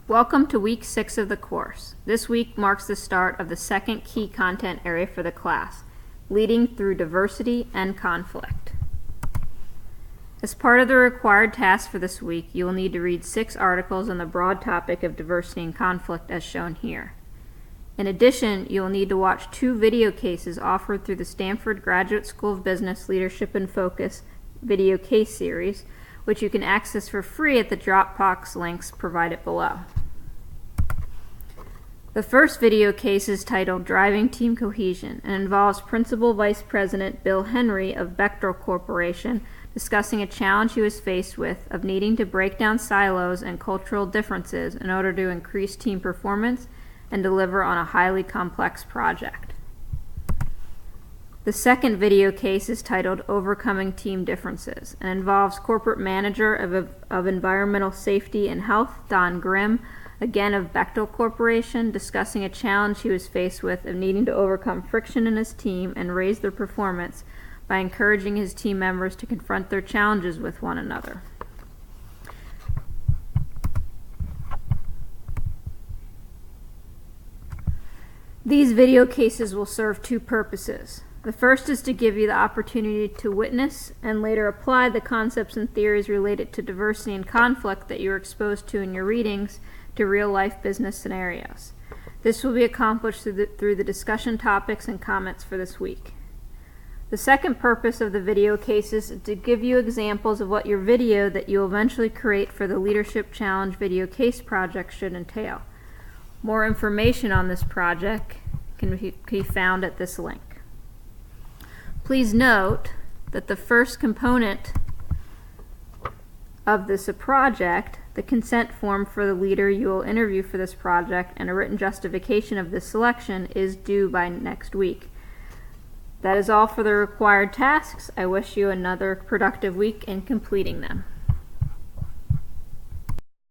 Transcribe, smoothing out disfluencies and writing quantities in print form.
Welcome to week 6 of the course. This week marks the start of the second key content area for the class, leading through diversity and conflict. As part of the required tasks for this week, you will need to read 6 articles on the broad topic of diversity and conflict as shown here. In addition, you will need to watch 2 video cases offered through the Stanford Graduate School of Business Leadership and Focus video case series, which you can access for free at the Dropbox links provided below. The first video case is titled Driving Team Cohesion and involves Principal Vice President Bill Henry of Bechtel Corporation discussing a challenge he was faced with of needing to break down silos and cultural differences in order to increase team performance and deliver on a highly complex project. The second video case is titled Overcoming Team Differences and involves Corporate Manager of Environmental Safety and Health, Don Grimm, again of Bechtel Corporation, discussing a challenge he was faced with of needing to overcome friction in his team and raise their performance by encouraging his team members to confront their challenges with one another. These video cases will serve 2 purposes. The first is to give you the opportunity to witness and later apply the concepts and theories related to diversity and conflict that you're exposed to in your readings to real-life business scenarios. This will be accomplished through the discussion topics and comments for this week. The second purpose of the video cases is to give you examples of what your video that you'll eventually create for the Leadership Challenge video case project should entail. More information on this project can be found at this link. Please note that the first component of this project, the consent form for the leader you will interview for this project and a written justification of this selection, is due by next week. That is all for the required tasks. I wish you another productive week in completing them.